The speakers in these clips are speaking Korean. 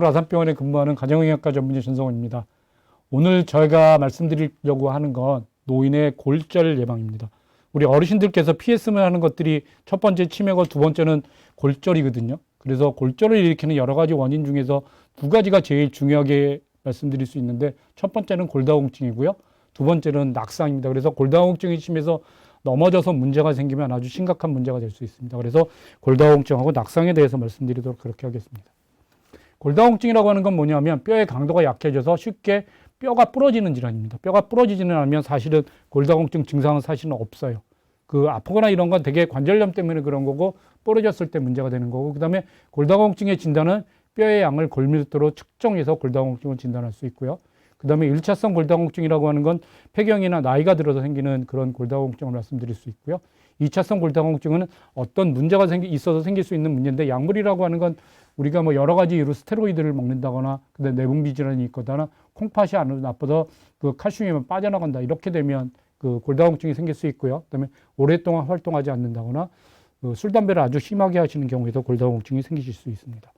아산병원에 근무하는 가정의학과 전문의 전성원입니다. 오늘 저희가 말씀드리려고 하는 건 노인의 골절 예방입니다. 우리 어르신들께서 피했으면 하는 것들이 첫 번째 치매고 두 번째는 골절이거든요. 그래서 골절을 일으키는 여러 가지 원인 중에서 두 가지가 제일 중요하게 말씀드릴 수 있는데, 첫 번째는 골다공증이고요. 두 번째는 낙상입니다. 그래서 골다공증이 심해서 넘어져서 문제가 생기면 아주 심각한 문제가 될 수 있습니다. 그래서 골다공증하고 낙상에 대해서 말씀드리도록 그렇게 하겠습니다. 골다공증이라고 하는 건 뭐냐면 뼈의 강도가 약해져서 쉽게 뼈가 부러지는 질환입니다. 뼈가 부러지지는 않으면 사실은 골다공증 증상은 사실은 없어요. 아프거나 이런 건 되게 관절염 때문에 그런 거고, 부러졌을 때 문제가 되는 거고, 그 다음에 골다공증의 진단은 뼈의 양을 골밀도로 측정해서 골다공증을 진단할 수 있고요. 그 다음에 1차성 골다공증이라고 하는 건 폐경이나 나이가 들어서 생기는 그런 골다공증을 말씀드릴 수 있고요. 2차성 골다공증은 어떤 문제가 있어서 생길 수 있는 문제인데, 약물이라고 하는 건 우리가 뭐 여러 가지 이유로 스테로이드를 먹는다거나, 그다음에 내분비 질환이 있거나, 콩팥이 안 나빠서 그 칼슘이 빠져나간다, 이렇게 되면 그 골다공증이 생길 수 있고요. 그다음에 오랫동안 활동하지 않는다거나, 술, 담배를 아주 심하게 하시는 경우에도 골다공증이 생기실 수 있습니다.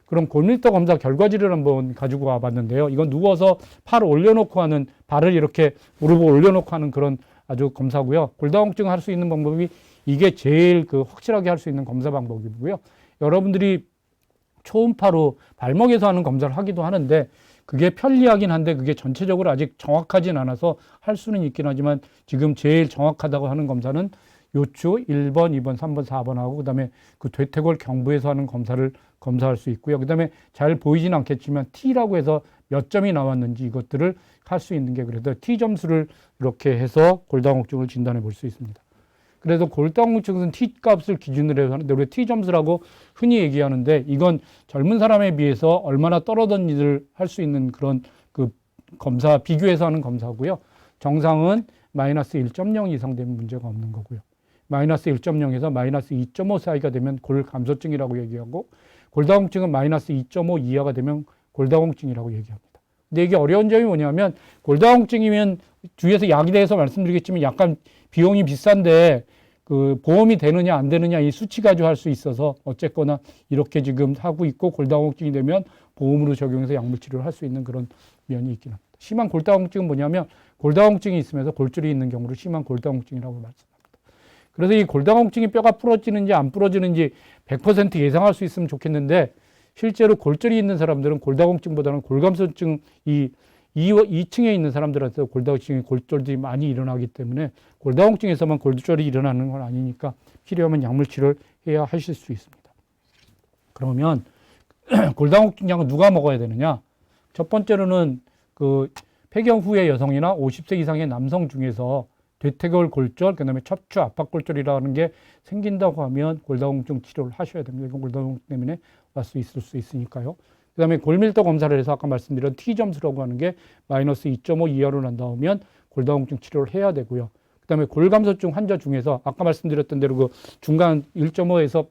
그럼 골밀도 검사 결과지를 한번 가지고 와봤는데요. 이건 누워서 팔을 올려놓고 하는, 발을 이렇게 무릎을 올려놓고 하는 그런 아주 검사고요. 골다공증 할 수 있는 방법이 이게 제일 확실하게 할 수 있는 검사 방법이고요. 여러분들이 초음파로 발목에서 하는 검사를 하기도 하는데, 그게 편리하긴 한데 그게 전체적으로 아직 정확하진 않아서 할 수는 있긴 하지만, 지금 제일 정확하다고 하는 검사는 요추 1번, 2번, 3번, 4번 하고, 그 다음에 그 대퇴골 경부에서 하는 검사를 검사할 수 있고요. 그 다음에 잘 보이진 않겠지만 T라고 해서 몇 점이 나왔는지 이것들을 할 수 있는 게, 그래서 T 점수를 이렇게 해서 골다공증을 진단해 볼 수 있습니다. 그래서 골다공증은 T 값을 기준으로 해서 하는데, 우리 T 점수라고 흔히 얘기하는데, 이건 젊은 사람에 비해서 얼마나 떨어졌는지를 할 수 있는 그런 검사, 비교해서 하는 검사고요. 정상은 마이너스 1.0 이상 되면 문제가 없는 거고요. 마이너스 1.0에서 마이너스 2.5 사이가 되면 골감소증이라고 얘기하고, 골다공증은 마이너스 2.5 이하가 되면 골다공증이라고 얘기합니다. 근데 이게 어려운 점이 뭐냐면, 골다공증이면 뒤에서 약에 대해서 말씀드리겠지만 약간 비용이 비싼데, 보험이 되느냐 안 되느냐 이 수치 가지고 할 수 있어서 어쨌거나 이렇게 지금 하고 있고, 골다공증이 되면 보험으로 적용해서 약물 치료를 할 수 있는 그런 면이 있긴 합니다. 심한 골다공증은 뭐냐면, 골다공증이 있으면서 골절이 있는 경우를 심한 골다공증이라고 말씀합니다. 그래서 이 골다공증이 뼈가 부러지는지 안 부러지는지 100% 예상할 수 있으면 좋겠는데, 실제로 골절이 있는 사람들은 골다공증보다는 골감소증, 2층에 있는 사람들한테 골절이 많이 일어나기 때문에, 골다공증에서만 골절이 일어나는 건 아니니까 필요하면 약물 치료를 해야 하실 수 있습니다. 그러면 골다공증 약은 누가 먹어야 되느냐? 첫 번째로는 폐경 후의 여성이나 50세 이상의 남성 중에서 대퇴골 골절, 그다음에 척추 압박 골절이라는 게 생긴다고 하면 골다공증 치료를 하셔야 됩니다. 이건 골다공증 때문에 있을 수 있으니까요. 그 다음에 골밀도 검사를 해서 아까 말씀드린 T 점수라고 하는 게 마이너스 2.5 이하로 난다면 골다공증 치료를 해야 되고요. 그 다음에 골감소증 환자 중에서 아까 말씀드렸던 대로 중간 1.5에서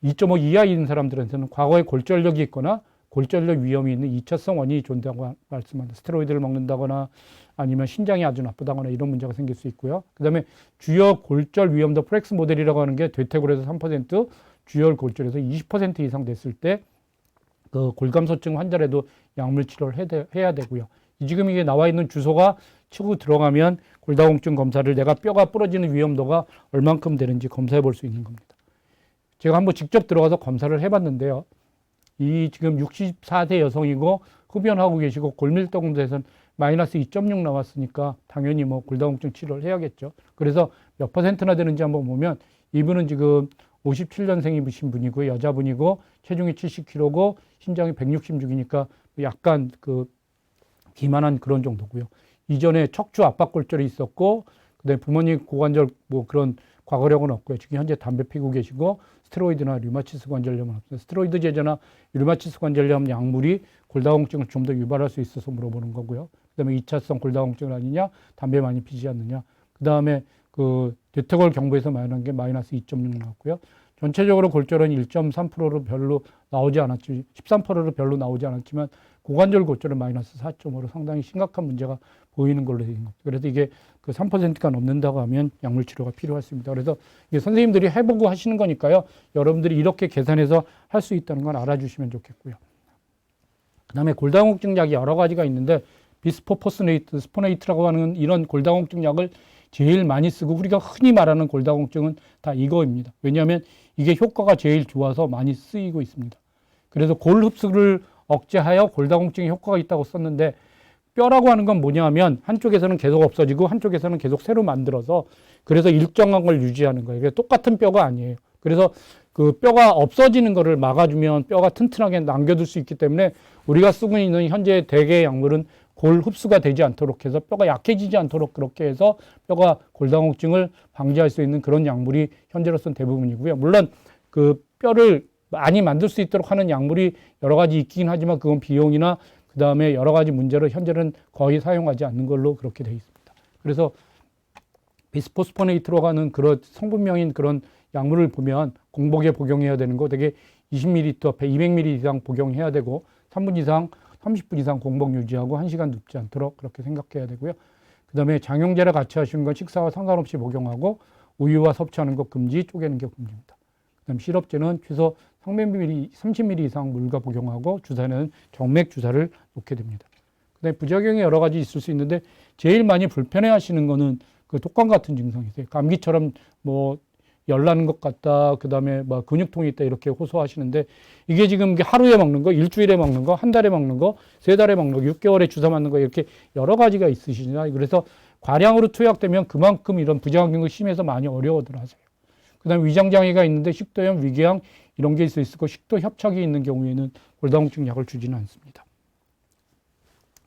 2.5 이하인 사람들한테는 과거에 골절력이 있거나 골절력 위험이 있는 2차성 원인이 존재하고 말씀합니다. 스테로이드를 먹는다거나 아니면 신장이 아주 나쁘다거나 이런 문제가 생길 수 있고요. 그 다음에 주요 골절 위험도 프렉스 모델이라고 하는 게 대퇴골에서 3%, 주요 골절에서 20% 이상 됐을 때 골감소증 환자라도 약물 치료를 해야 되고요. 지금 이게 나와 있는 주소가 치고 들어가면 골다공증 검사를 내가 뼈가 부러지는 위험도가 얼만큼 되는지 검사해 볼 수 있는 겁니다. 제가 한번 직접 들어가서 검사를 해봤는데요. 이 지금 64세 여성이고 흡연하고 계시고 골밀도 검사에서는 마이너스 2.6 나왔으니까 당연히 골다공증 치료를 해야겠죠. 그래서 몇 %나 되는지 한번 보면, 이분은 지금 57년생이신 분이고 여자분이고 체중이 70kg고 신장이 166이니까 약간 비만한 그런 정도고요. 이전에 척추 압박 골절이 있었고, 그다음에 부모님 고관절 그런 과거력은 없고요. 지금 현재 담배 피고 계시고, 스테로이드나 류마티스 관절염은 없어요. 스테로이드 제제나 류마티스 관절염 약물이 골다공증을 좀 더 유발할 수 있어서 물어보는 거고요. 그다음에 2차성 골다공증은 아니냐, 담배 많이 피지 않느냐. 그다음에 대퇴골 경부에서 말하는 게 마이너스 2.6 나왔고요. 전체적으로 골절은 1.3%로 별로 나오지 않았지, 13%로 별로 나오지 않았지만, 고관절 골절은 마이너스 4.5로 상당히 심각한 문제가 보이는 걸로 되는 겁니다. 그래서 이게 3%가 넘는다고 하면 약물 치료가 필요하습니다. 그래서 이게 선생님들이 해보고 하시는 거니까요. 여러분들이 이렇게 계산해서 할 수 있다는 걸 알아주시면 좋겠고요. 그다음에 골다공증 약이 여러 가지가 있는데 비스포포스네이트, 스포네이트라고 하는 이런 골다공증 약을 제일 많이 쓰고 우리가 흔히 말하는 골다공증은 다 이거입니다. 왜냐하면 이게 효과가 제일 좋아서 많이 쓰이고 있습니다. 그래서 골 흡수를 억제하여 골다공증에 효과가 있다고 썼는데 뼈라고 하는 건 뭐냐 하면 한쪽에서는 계속 없어지고 한쪽에서는 계속 새로 만들어서 그래서 일정한 걸 유지하는 거예요. 똑같은 뼈가 아니에요. 그래서 그 뼈가 없어지는 거를 막아주면 뼈가 튼튼하게 남겨둘 수 있기 때문에 우리가 쓰고 있는 현재 대개의 약물은 골 흡수가 되지 않도록 해서 뼈가 약해지지 않도록 그렇게 해서 뼈가 골다공증을 방지할 수 있는 그런 약물이 현재로서는 대부분이고요. 물론 그 뼈를 많이 만들 수 있도록 하는 약물이 여러 가지 있긴 하지만 그건 비용이나 그 다음에 여러 가지 문제로 현재는 거의 사용하지 않는 걸로 그렇게 되어 있습니다. 그래서 비스포스포네이트로 가는 그런 성분명인 그런 약물을 보면 공복에 복용해야 되는 거 되게 20ml, 200ml 이상 복용해야 되고 3분 이상, 30분 이상 공복 유지하고 1시간 눕지 않도록 그렇게 생각해야 되고요. 그 다음에 장용제를 같이 하시는 건 식사와 상관없이 복용하고 우유와 섭취하는 것 금지, 쪼개는 게 금지입니다. 그 다음 시럽제는 최소 30ml 이상 물과 복용하고 주사는 정맥 주사를 놓게 됩니다. 그 다음에 부작용이 여러 가지 있을 수 있는데 제일 많이 불편해 하시는 거는 그 독감 같은 증상이세요. 감기처럼 뭐 열나는 것 같다. 그 다음에 뭐 근육통이 있다. 이렇게 호소하시는데 이게 지금 하루에 먹는 거, 일주일에 먹는 거, 한 달에 먹는 거, 세 달에 먹는 거, 6개월에 주사 맞는 거 이렇게 여러 가지가 있으시냐. 그래서 과량으로 투약되면 그만큼 이런 부작용이 심해서 많이 어려워들 하세요. 그 다음에 위장장애가 있는데 식도염, 위궤양 이런 게 있을 수 있고 식도 협착이 있는 경우에는 골다공증 약을 주지는 않습니다.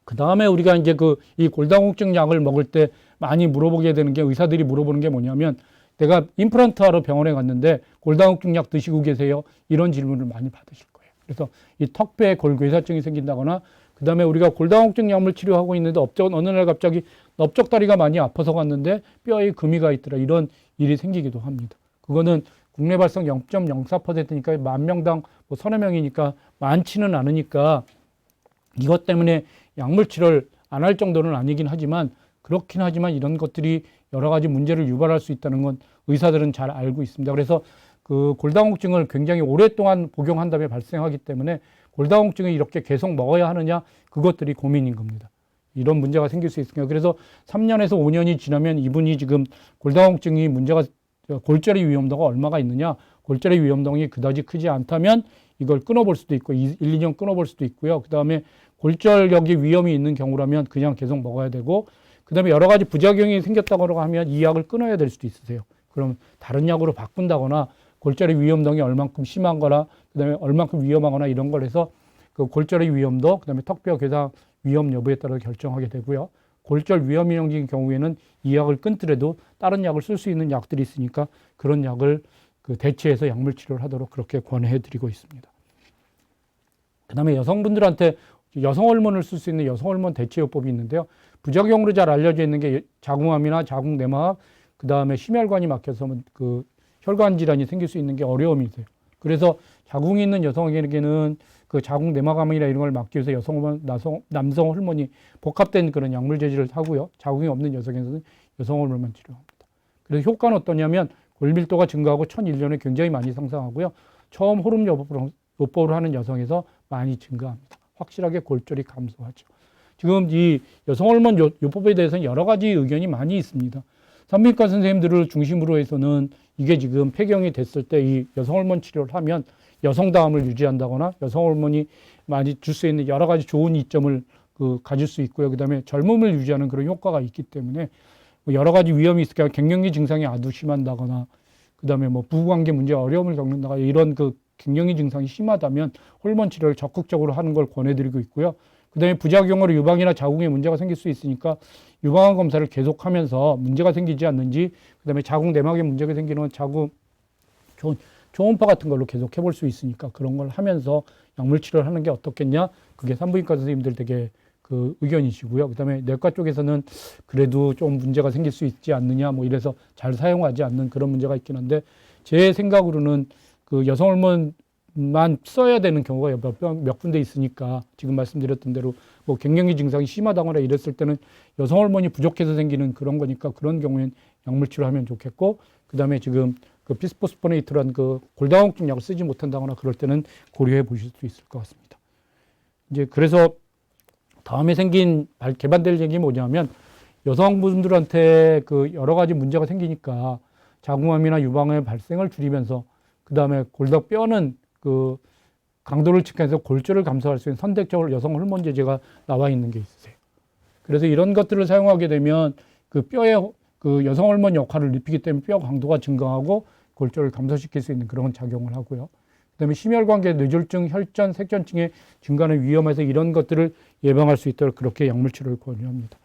그 다음에 우리가 이제 이 골다공증 약을 먹을 때 많이 물어보게 되는 게 의사들이 물어보는 게 뭐냐면 내가 임플란트 하러 병원에 갔는데 골다공증 약 드시고 계세요? 이런 질문을 많이 받으실 거예요. 그래서 이 턱뼈에 골괴사증이 생긴다거나 그 다음에 우리가 골다공증 약물 치료하고 있는데 어느 날 갑자기 넓적다리가 많이 아파서 갔는데 뼈에 금이 가 있더라. 이런 일이 생기기도 합니다. 그거는 국내 발생 0.04%니까 10,000명당 뭐 서너 명이니까 많지는 않으니까 이것 때문에 약물 치료를 안 할 정도는 아니긴 하지만 그렇긴 하지만 이런 것들이 여러 가지 문제를 유발할 수 있다는 건 의사들은 잘 알고 있습니다. 그래서 그 골다공증을 굉장히 오랫동안 복용한 다음에 발생하기 때문에 골다공증을 이렇게 계속 먹어야 하느냐 그것들이 고민인 겁니다. 이런 문제가 생길 수 있으니까 그래서 3년에서 5년이 지나면 이분이 지금 골다공증이 문제가 골절의 위험도가 얼마가 있느냐 골절의 위험도가 그다지 크지 않다면 이걸 끊어볼 수도 있고 1, 2년 끊어볼 수도 있고요. 그 다음에 골절력의 위험이 있는 경우라면 그냥 계속 먹어야 되고 그 다음에 여러 가지 부작용이 생겼다고 하면 이 약을 끊어야 될 수도 있으세요. 그럼 다른 약으로 바꾼다거나 골절의 위험도가 얼만큼 심한 거나 그 다음에 얼만큼 위험하거나 이런 걸 해서 그 골절의 위험도 그 다음에 턱뼈 괴사 위험 여부에 따라 결정하게 되고요. 골절 위험인 경우에는 이 약을 끊더라도 다른 약을 쓸 수 있는 약들이 있으니까 그런 약을 대체해서 약물 치료를 하도록 그렇게 권해 드리고 있습니다. 그 다음에 여성분들한테 여성 호르몬을 쓸 수 있는 여성 호르몬 대체요법이 있는데요. 부작용으로 잘 알려져 있는 게 자궁암이나 자궁내막암, 그 다음에 심혈관이 막혀서 그 혈관 질환이 생길 수 있는 게 어려움이 있어요. 그래서 자궁이 있는 여성에게는 그 자궁내막암이나 이런 걸 막기 위해서 여성 호르몬, 남성 호르몬이 복합된 그런 약물 제지를 하고요. 자궁이 없는 여성에서는 여성 호르몬만 치료합니다. 그래서 효과는 어떠냐면 골밀도가 증가하고 첫 1년에 굉장히 많이 상승하고요. 처음 호르몬 요법을 하는 여성에서 많이 증가합니다. 확실하게 골절이 감소하죠. 지금 이 여성 호르몬 요법에 대해서는 여러 가지 의견이 많이 있습니다. 산부인과 선생님들을 중심으로 해서는 이게 지금 폐경이 됐을 때 이 여성 호르몬 치료를 하면 여성다움을 유지한다거나 여성 호르몬이 많이 줄 수 있는 여러 가지 좋은 이점을 가질 수 있고요. 그 다음에 젊음을 유지하는 그런 효과가 있기 때문에 여러 가지 위험이 있으니까 갱년기 증상이 아주 심한다거나 그 다음에 뭐 부부관계 문제 어려움을 겪는다거나 이런 갱년기 증상이 심하다면 호르몬 치료를 적극적으로 하는 걸 권해드리고 있고요. 그 다음에 부작용으로 유방이나 자궁에 문제가 생길 수 있으니까 유방암 검사를 계속하면서 문제가 생기지 않는지 그 다음에 자궁 내막에 문제가 생기는 자궁 초음파 같은 걸로 계속 해볼 수 있으니까 그런 걸 하면서 약물 치료를 하는 게 어떻겠냐. 그게 산부인과 선생님들 되게 의견이시고요. 그 다음에 내과 쪽에서는 그래도 좀 문제가 생길 수 있지 않느냐 뭐 이래서 잘 사용하지 않는 그런 문제가 있긴 한데 제 생각으로는 여성 호르몬만 써야 되는 경우가 몇 군데 있으니까 지금 말씀드렸던 대로 뭐 갱년기 증상이 심하다거나 이랬을 때는 여성 호르몬이 부족해서 생기는 그런 거니까 그런 경우엔 약물 치료하면 좋겠고 그 다음에 지금 비스포스포네이트라는 골다공증 약을 쓰지 못한다거나 그럴 때는 고려해 보실 수 있을 것 같습니다. 이제 그래서 다음에 개발될 얘기 뭐냐면 여성분들한테 그 여러 가지 문제가 생기니까 자궁암이나 유방암의 발생을 줄이면서 그 다음에 골다뼈는 그 강도를 측정해서 골절을 감소할 수 있는 선택적으로 여성 호르몬 제제가 나와 있는 게 있으세요. 그래서 이런 것들을 사용하게 되면 그 뼈에 그 여성 호르몬 역할을 입히기 때문에 뼈 강도가 증가하고 골절을 감소시킬 수 있는 그런 작용을 하고요. 그다음에 심혈관계 뇌졸중, 혈전, 색전증의 증가는 위험해서 이런 것들을 예방할 수 있도록 그렇게 약물 치료를 권유합니다.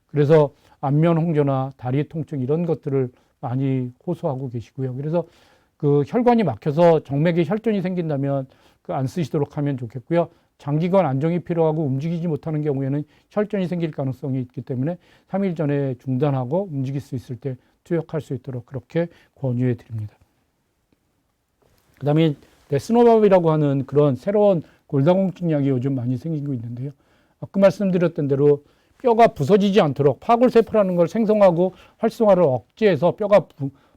그래서 안면 홍조나 다리 통증 이런 것들을 많이 호소하고 계시고요. 그래서 그 혈관이 막혀서 정맥에 혈전이 생긴다면 그 안 쓰시도록 하면 좋겠고요. 장기간 안정이 필요하고 움직이지 못하는 경우에는 혈전이 생길 가능성이 있기 때문에 3일 전에 중단하고 움직일 수 있을 때 투약할 수 있도록 그렇게 권유해 드립니다. 그 다음에 데스노밥이라고 하는 그런 새로운 골다공증 약이 요즘 많이 생기고 있는데요. 아까 말씀드렸던 대로 뼈가 부서지지 않도록 파골세포라는 걸 생성하고 활성화를 억제해서 뼈가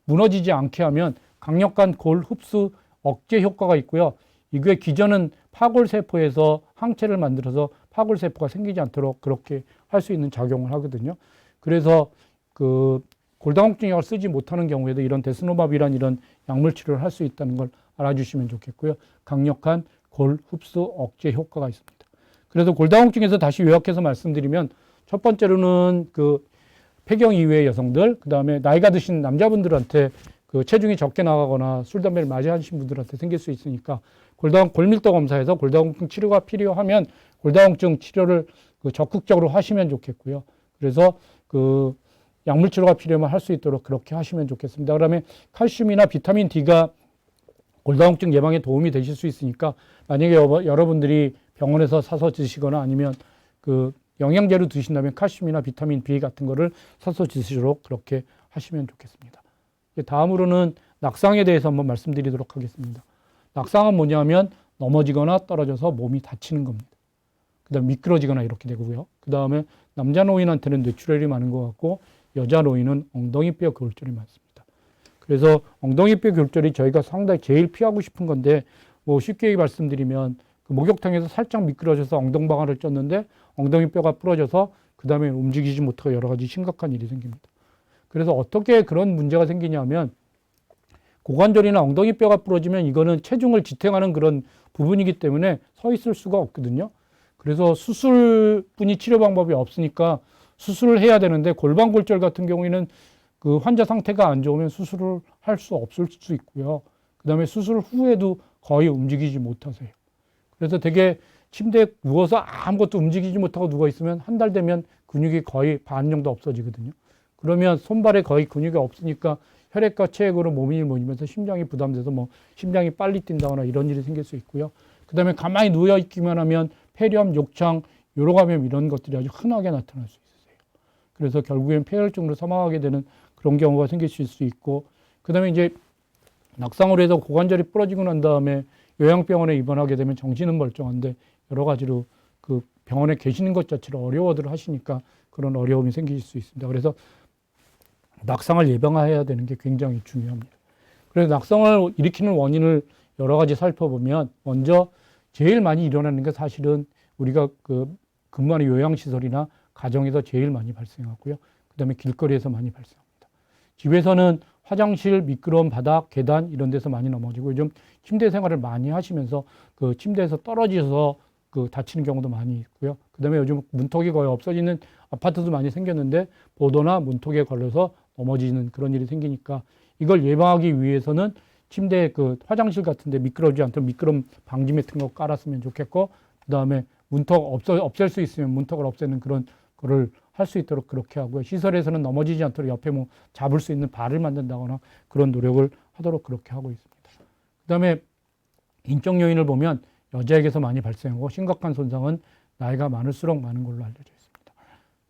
무너지지 않게 하면 강력한 골 흡수 억제 효과가 있고요. 이게 기존은 파골세포에서 항체를 만들어서 파골세포가 생기지 않도록 그렇게 할 수 있는 작용을 하거든요. 그래서 그 골다공증 약을 쓰지 못하는 경우에도 이런 데스노밥이란 이런 약물 치료를 할 수 있다는 걸 알아주시면 좋겠고요. 강력한 골 흡수 억제 효과가 있습니다. 그래서 골다공증에서 다시 요약해서 말씀드리면 첫 번째로는 그 폐경 이후의 여성들, 그 다음에 나이가 드신 남자분들한테 그 체중이 적게 나가거나 술, 담배를 많이 하신 분들한테 생길 수 있으니까 골밀도 검사에서 골다공증 치료가 필요하면 골다공증 치료를 그 적극적으로 하시면 좋겠고요. 그래서 그 약물 치료가 필요하면 할 수 있도록 그렇게 하시면 좋겠습니다. 그다음에 칼슘이나 비타민 D가 골다공증 예방에 도움이 되실 수 있으니까 만약에 여러분들이 병원에서 사서 드시거나 아니면 그 영양제로 드신다면 칼슘이나 비타민 B 같은 거를 사서 드시도록 그렇게 하시면 좋겠습니다. 다음으로는 낙상에 대해서 한번 말씀드리도록 하겠습니다. 낙상은 뭐냐면 넘어지거나 떨어져서 몸이 다치는 겁니다. 그 다음에 미끄러지거나 이렇게 되고요. 그 다음에 남자 노인한테는 뇌출혈이 많은 것 같고 여자 노인은 엉덩이뼈 골절이 많습니다. 그래서 엉덩이뼈 골절이 저희가 상당히 제일 피하고 싶은 건데 뭐 쉽게 말씀드리면 그 목욕탕에서 살짝 미끄러져서 엉덩방아를 쪘는데 엉덩이뼈가 부러져서 그 다음에 움직이지 못하고 여러 가지 심각한 일이 생깁니다. 그래서 어떻게 그런 문제가 생기냐면 고관절이나 엉덩이뼈가 부러지면 이거는 체중을 지탱하는 그런 부분이기 때문에 서 있을 수가 없거든요. 그래서 수술뿐이 치료 방법이 없으니까 수술을 해야 되는데 골반골절 같은 경우에는 그 환자 상태가 안 좋으면 수술을 할 수 없을 수 있고요. 그 다음에 수술 후에도 거의 움직이지 못하세요. 그래서 되게 침대에 누워서 아무것도 움직이지 못하고 누워 있으면 한 달 되면 근육이 거의 반 정도 없어지거든요. 그러면 손발에 거의 근육이 없으니까 혈액과 체액으로 몸이 모이면서 심장이 부담돼서 뭐 심장이 빨리 뛴다거나 이런 일이 생길 수 있고요. 그 다음에 가만히 누워 있기만 하면 폐렴, 욕창, 요로감염 이런 것들이 아주 흔하게 나타날 수 있으세요. 그래서 결국엔 폐혈증으로 사망하게 되는 그런 경우가 생기실 수 있고, 그 다음에 이제 낙상으로 해서 고관절이 부러지고 난 다음에 요양병원에 입원하게 되면 정신은 멀쩡한데 여러 가지로 그 병원에 계시는 것 자체를 어려워들 하시니까 그런 어려움이 생길 수 있습니다. 그래서 낙상을 예방해야 되는 게 굉장히 중요합니다. 그래서 낙상을 일으키는 원인을 여러 가지 살펴보면 먼저 제일 많이 일어나는 게 사실은 우리가 그 근무하는 요양시설이나 가정에서 제일 많이 발생하고요. 그 다음에 길거리에서 많이 발생합니다. 집에서는 화장실, 미끄러운 바닥, 계단 이런 데서 많이 넘어지고 요즘 침대 생활을 많이 하시면서 그 침대에서 떨어져서 그 다치는 경우도 많이 있고요. 그 다음에 요즘 문턱이 거의 없어지는 아파트도 많이 생겼는데 보도나 문턱에 걸려서 넘어지는 그런 일이 생기니까 이걸 예방하기 위해서는 침대 그 화장실 같은데 미끄러지지 않도록 미끄럼 방지 매트 거 깔았으면 좋겠고 그 다음에 문턱 없앨 수 있으면 문턱을 없애는 그런 거를 할 수 있도록 그렇게 하고요. 시설에서는 넘어지지 않도록 옆에 뭐 잡을 수 있는 발을 만든다거나 그런 노력을 하도록 그렇게 하고 있습니다. 그 다음에 인적 요인을 보면 여자에게서 많이 발생하고 심각한 손상은 나이가 많을수록 많은 걸로 알려져 있습니다.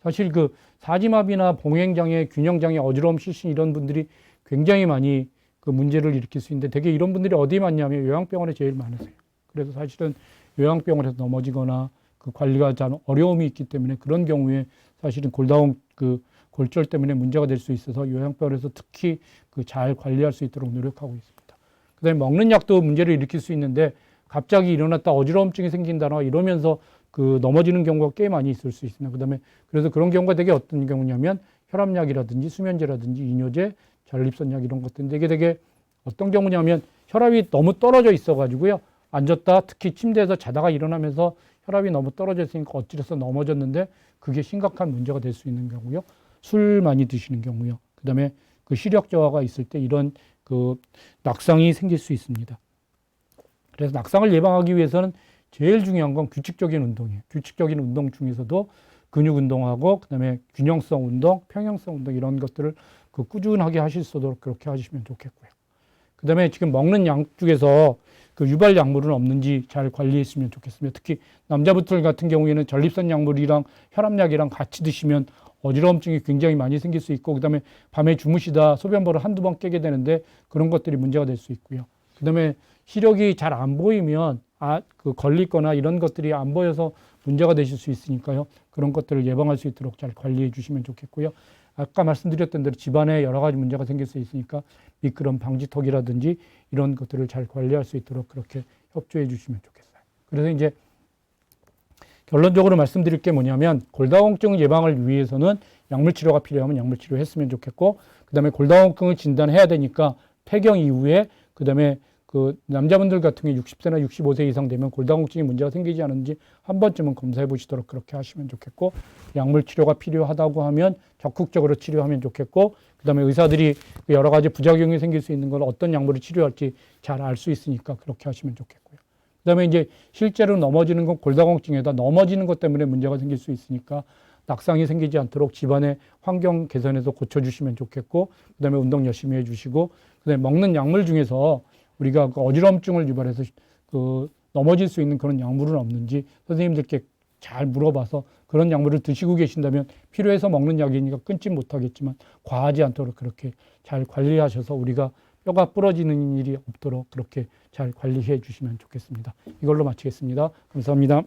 사실 그 사지마비나 봉행장애, 균형장애, 어지러움, 실신 이런 분들이 굉장히 많이 그 문제를 일으킬 수 있는데 되게 이런 분들이 어디에 많냐면 요양병원에 제일 많으세요. 그래서 사실은 요양병원에서 넘어지거나 그 관리가 잘 어려움이 있기 때문에 그런 경우에 사실은 골절 때문에 문제가 될 수 있어서 요양병원에서 특히 그 잘 관리할 수 있도록 노력하고 있습니다. 그다음에 먹는 약도 문제를 일으킬 수 있는데 갑자기 일어났다 어지러움증이 생긴다거나 이러면서 그 넘어지는 경우가 꽤 많이 있을 수 있습니다. 그다음에 그래서 그런 경우가 되게 어떤 경우냐면 혈압약이라든지 수면제라든지 이뇨제, 전립선약 이런 것들인데 이게 되게 어떤 경우냐면 혈압이 너무 떨어져 있어가지고요. 앉았다 특히 침대에서 자다가 일어나면서 혈압이 너무 떨어져 있으니까 엎드려서 넘어졌는데 그게 심각한 문제가 될 수 있는 경우요. 술 많이 드시는 경우요. 그다음에 그 시력 저하가 있을 때 이런 그 낙상이 생길 수 있습니다. 그래서 낙상을 예방하기 위해서는 제일 중요한 건 규칙적인 운동이에요. 규칙적인 운동 중에서도 근육 운동하고 그다음에 균형성 운동, 평형성 운동 이런 것들을 그 꾸준하게 하실 수 있도록 그렇게 하시면 좋겠고요. 그다음에 지금 먹는 약 중에서 그 유발 약물은 없는지 잘 관리했으면 좋겠습니다. 특히 남자분들 같은 경우에는 전립선 약물이랑 혈압약이랑 같이 드시면 어지러움증이 굉장히 많이 생길 수 있고 그다음에 밤에 주무시다 소변보를 한두 번 깨게 되는데 그런 것들이 문제가 될 수 있고요. 그다음에 시력이 잘 안 보이면 그 걸리거나 이런 것들이 안 보여서 문제가 되실 수 있으니까요. 그런 것들을 예방할 수 있도록 잘 관리해 주시면 좋겠고요. 아까 말씀드렸던 대로 집안에 여러 가지 문제가 생길 수 있으니까 미끄럼 방지턱이라든지 이런 것들을 잘 관리할 수 있도록 그렇게 협조해 주시면 좋겠어요. 그래서 이제 결론적으로 말씀드릴 게 뭐냐면 골다공증 예방을 위해서는 약물 치료가 필요하면 약물 치료 했으면 좋겠고 그다음에 골다공증을 진단해야 되니까 폐경 이후에 그다음에 그 남자분들 같은 경우 60세나 65세 이상 되면 골다공증이 문제가 생기지 않은지 한 번쯤은 검사해 보시도록 그렇게 하시면 좋겠고 약물 치료가 필요하다고 하면 적극적으로 치료하면 좋겠고 그다음에 의사들이 여러 가지 부작용이 생길 수 있는 걸 어떤 약물을 치료할지 잘 알 수 있으니까 그렇게 하시면 좋겠고요. 그다음에 이제 실제로 넘어지는 건 골다공증에다 넘어지는 것 때문에 문제가 생길 수 있으니까 낙상이 생기지 않도록 집안의 환경 개선해서 고쳐주시면 좋겠고 그다음에 운동 열심히 해주시고 그다음에 먹는 약물 중에서 우리가 그 어지럼증을 유발해서 그 넘어질 수 있는 그런 약물은 없는지 선생님들께 잘 물어봐서 그런 약물을 드시고 계신다면 필요해서 먹는 약이니까 끊지 못하겠지만 과하지 않도록 그렇게 잘 관리하셔서 우리가 뼈가 부러지는 일이 없도록 그렇게 잘 관리해 주시면 좋겠습니다. 이걸로 마치겠습니다. 감사합니다.